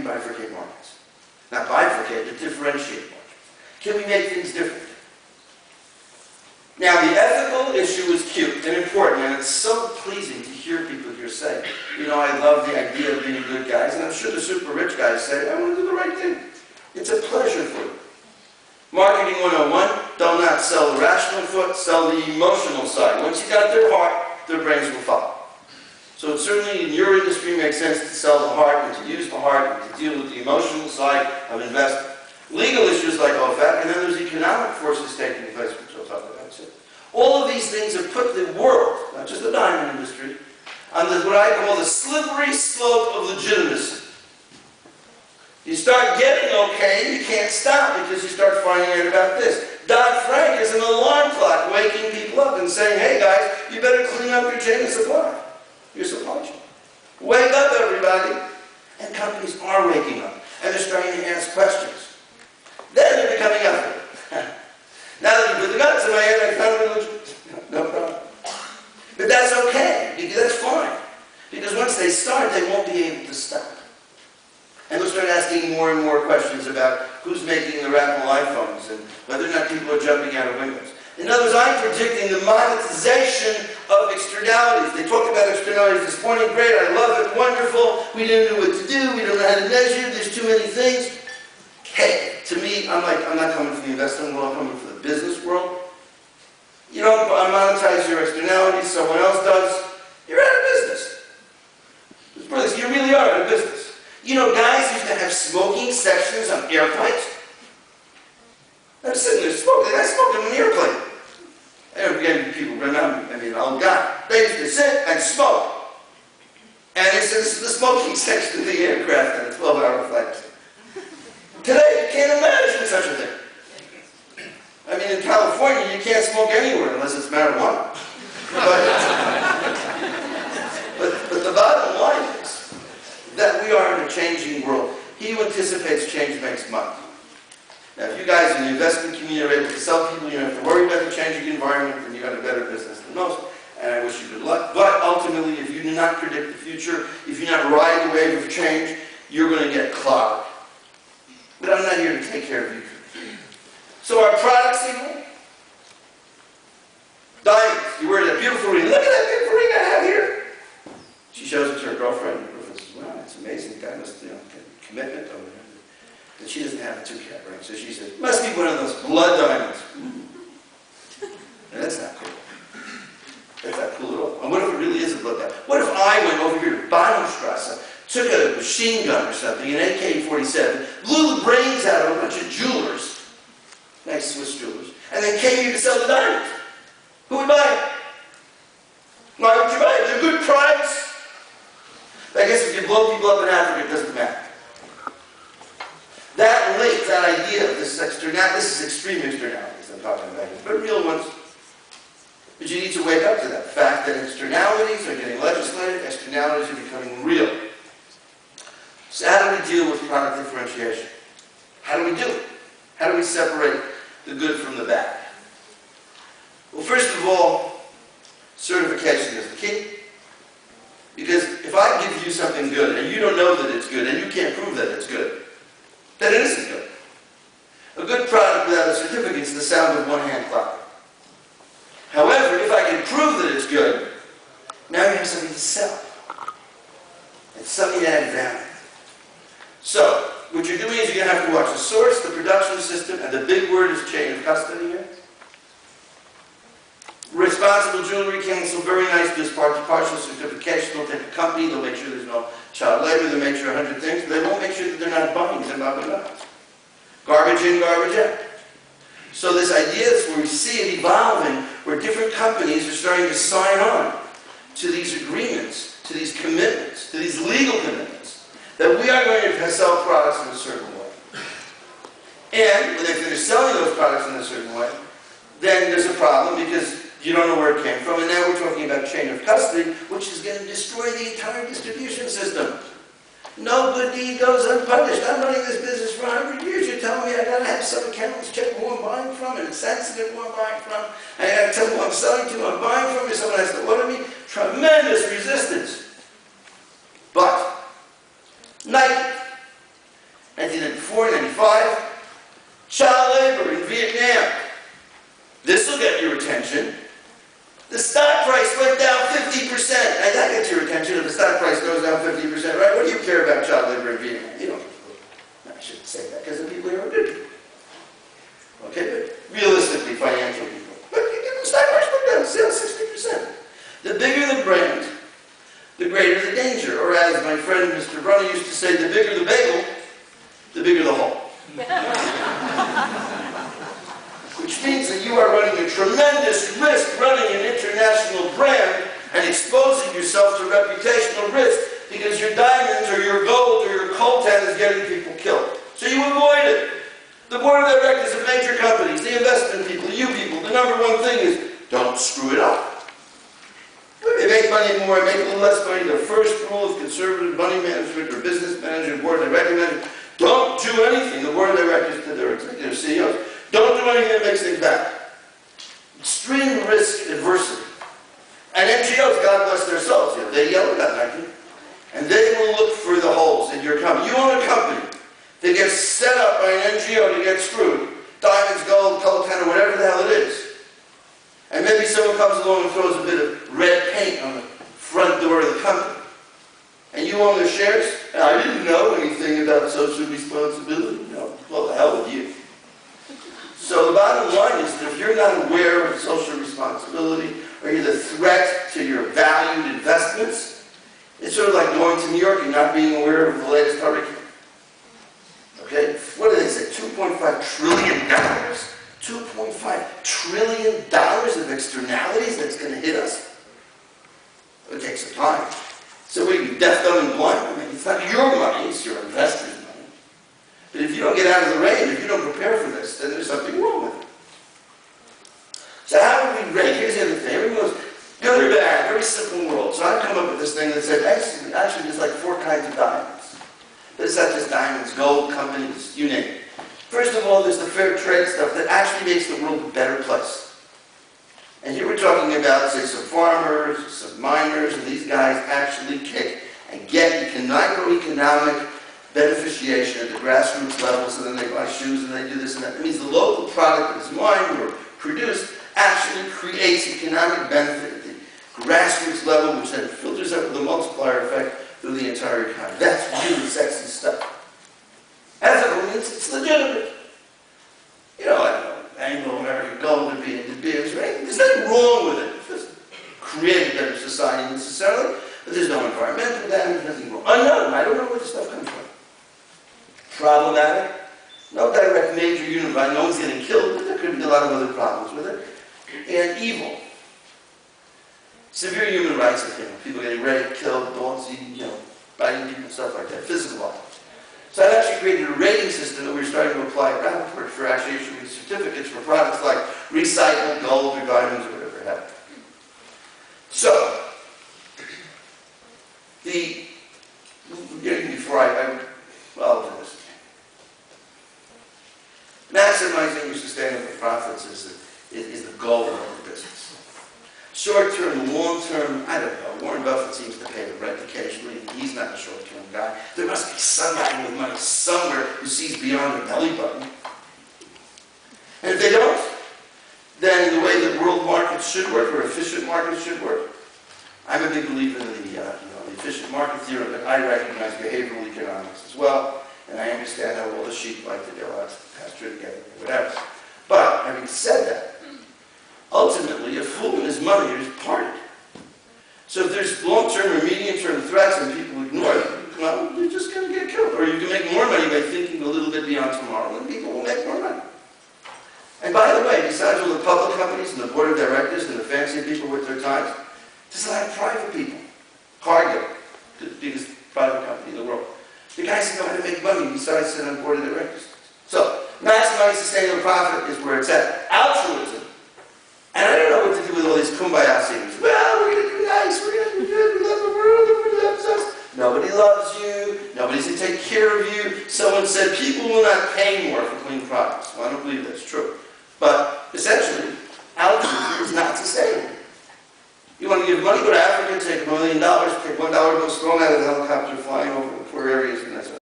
bifurcate markets? Not bifurcate, but differentiate markets. Can we make things different? Now, the ethical issue is cute and important, and it's so pleasing to hear people here say, you know, I love the idea of being good guys, and I'm sure the super rich guys say, I want to do the right thing. It's a pleasure for you. Marketing 101, they'll not sell the rational foot, sell the emotional side. Once you got their heart, their brains will follow. So it certainly in your industry makes sense to sell the heart and to use the heart and to deal with the emotional side of investment. Legal issues like OFAC, and then there's economic forces taking place, which I'll talk about soon. All of these things have put the world, not just the diamond industry, on what I call the slippery slope of legitimacy. You start getting okay, you can't stop because you start finding out about this. Dodd-Frank is an alarm clock waking people up and saying, hey guys, you better clean up your chain of supply, your supply chain. Wake up, everybody. And companies are waking up, and they're starting to ask questions. Then they're becoming ethical. Now that you put the guns in my head, I found religion. No problem. But that's okay, because that's fine. Because once they start, they won't be able to stop. And they'll start asking more and more questions about who's making the Rapaport iPhones and whether or not people are jumping out of windows. In other words, I'm predicting the monetization of externalities. They talked about externalities this morning. Great, I love it, wonderful. We don't know what to do. We don't know how to measure. There's too many things. Hey, to me, I'm not coming from the investment world. I'm coming from the business world. You don't monetize your externalities. Someone else does. You're out of business. You really are out of business. You know, guys used to have smoking sections on airplanes. I'm sitting there smoking. I smoked on an airplane. I don't get people remember. I mean, oh God. They used to sit and smoke. And this is the smoking section of the aircraft on a 12-hour flight. Today, you can't imagine such a thing. I mean, in California, you can't smoke anywhere unless it's marijuana. But the bottom line is that we are in a changing world. He who anticipates change makes money. Now, if you guys in the investment community are able to sell people, you don't have to worry about the changing environment, and you got a better business than most, and I wish you good luck. But ultimately, if you do not predict the future, if you do not ride the wave of change, you're going to get clobbered. But I'm not here to take care of you. So our products equal? Diamonds. You wear that beautiful ring. Look at that beautiful ring I have here. She shows it to her girlfriend. And her girlfriend says, wow, it's amazing. The guy must, you know, get commitment over there. And she doesn't have a 2-cat ring. So she said, must be one of those blood diamonds. And that's not cool. That's not cool at all. And what if it really is a blood diamond? What if I went over here to Bahnhofstrasse, took a machine gun or something, an AK-47, blew the brains out of a bunch of jewelers, nice Swiss jewelers, and then came here to sell the diamonds? Who would buy it? Why would you buy it? It's a good price. I guess if you blow people up in Africa, it doesn't matter. That link, that idea of this externality, this is extreme externalities I'm talking about here, but real ones. But you need to wake up to that fact that externalities are getting legislated, externalities are becoming real. So how do we deal with product differentiation? How do we do it? How do we separate the good from the bad? Well, first of all, certification is the key. Because if I give you something good and you don't know that it's good and you can't prove that it's good, then it isn't good. A good product without a certificate is the sound of one hand clapping. However, if I can prove that it's good, now you have something to sell. It's something to add value. So, what you're doing is you're going to have to watch the source, the production system, and the big word is chain of custody here. Responsible Jewelry Council, very nice, does partial certification. They'll take a company, they'll make sure there's no child labor, they'll make sure 100 things, but they won't make sure that they're not buying Zimbabwe. Garbage in, garbage out. So this idea is where we see it evolving, where different companies are starting to sign on to these agreements, to these commitments, to these legal commitments, that we are going to sell products in a certain way. And when they finish selling those products in a certain way, then there's a problem because you don't know where it came from. And now we're talking about chain of custody, which is going to destroy the entire distribution system. No good deed goes unpunished. I'm running this business for 100 years. You're telling me I got to have some accountants check who I'm buying from, and it's sensitive who I'm buying from. I got to tell them who I'm selling to, who I'm buying from, or someone has to order me. Tremendous resistance. But Nike, 1994, 95, child labor in Vietnam. This will get your attention. The stock price went down 50%. Now that gets your attention if the stock price goes down 50%, right? What do you care about child labor in Vietnam? You don't. I shouldn't say that because the people here are good people. Okay, but realistically, financial people. But the stock price went down, still 60%. The bigger the brand, the greater the danger. Or as my friend Mr. Brunner used to say, the bigger the bagel, the bigger the hole. Which means that you are running a tremendous risk running an international brand and exposing yourself to reputational risk because your diamonds or your gold or your coltan is getting people killed. So you avoid it. The board of directors of major companies, the investment people, you people, the number one thing is don't screw it up. They make money more, make a little less money. The first rule of conservative money management or business management, board of directors, don't do anything. The board of directors to their executive CEOs, don't do anything that makes things bad. Extreme risk adversity. And NGOs, God bless their souls, they yell at that night, and they will look for the holes in your company. You own a company that gets set up by an NGO to get screwed. Diamonds, gold, coltan, or whatever the hell it is. And maybe someone comes along and throws a bit of red paint on the front door of the company. And you own the shares? And I didn't know anything about social responsibility. No, well, the hell with you. So the bottom line is that if you're not aware of social responsibility, or you're the threat to your valued investments, it's sort of like going to New York and not being aware of the latest hurricane. Okay? What do they say? $2.5 trillion? $2.5 trillion of externalities that's going to hit us? It takes some time. So we can be deaf, dumb, and blind. I mean, it's not your money, it's your investors' money. But if you don't get out of the rain, if you don't prepare for this, then there's something wrong with it. So how do we rate? Here's the other thing. Everyone goes, good or bad, very simple world. So I've come up with this thing that said, actually there's like 4 kinds of diamonds. But it's not just diamonds, gold, companies, you name it. First of all, there's the fair trade stuff that actually makes the world a better place. And here we're talking about, say, some farmers, some miners, and these guys actually kick and get microeconomic beneficiation at the grassroots level, so then they buy shoes and they do this and that. It means the local product that is mined or produced actually creates economic benefit at the grassroots level, which then filters up with a multiplier effect through the entire economy. That's really sexy stuff. As it means it's legitimate. You know, I don't know, Anglo-American gold would be in De Beers, right? There's nothing wrong with it. It doesn't create a better society necessarily, but there's no environmental damage, nothing wrong. Unknown, I don't know where this stuff comes from. Problematic. No direct major human right, no one's getting killed, but there could be a lot of other problems with it. And evil. Severe human rights, people getting raped, killed, dogs eating, biting people, stuff like that, physical violence. So I've actually created a rating system that we're starting to apply at Rapaport for actually issuing certificates for products like recycled gold or diamonds or whatever have you. So, I'll do this. Maximizing your sustainable profits is the goal of the business. Short-term, long-term, I don't know. Warren Buffett seems to pay the rent occasionally. He's not a short-term guy. There must be somebody with money somewhere who sees beyond the belly button. And if they don't, then the way that world markets should work, or efficient markets should work, I'm a big believer in the efficient market theory, but I recognize behavioral economics as well, and I understand how all the sheep like to go out to pasture together, or whatever. But having said that, ultimately, a fool and his money are parted. So if there's long-term or medium-term threats and people ignore them, well, you're just going to get killed. Or you can make more money by thinking a little bit beyond tomorrow, and people will make more money. And by the way, besides all the public companies and the board of directors and the fancy people with their times, there's a lot of private people. Cargill, the biggest private company in the world. The guys who know how to make money besides sit on the board of directors. So, maximizing sustainable profit is where it's at. Altruism. And I don't know what to do with all these kumbaya singers. Well, we're going to do nice, we're going to do good, we love the world, everybody loves us. Nobody loves you, nobody's going to take care of you. Someone said people will not pay more for clean products. Well, I don't believe that's true. But essentially, altruism is not sustainable. You want to give money, go to Africa, take $1 million, take $1, go strong out of the helicopter flying over the poor areas, and that's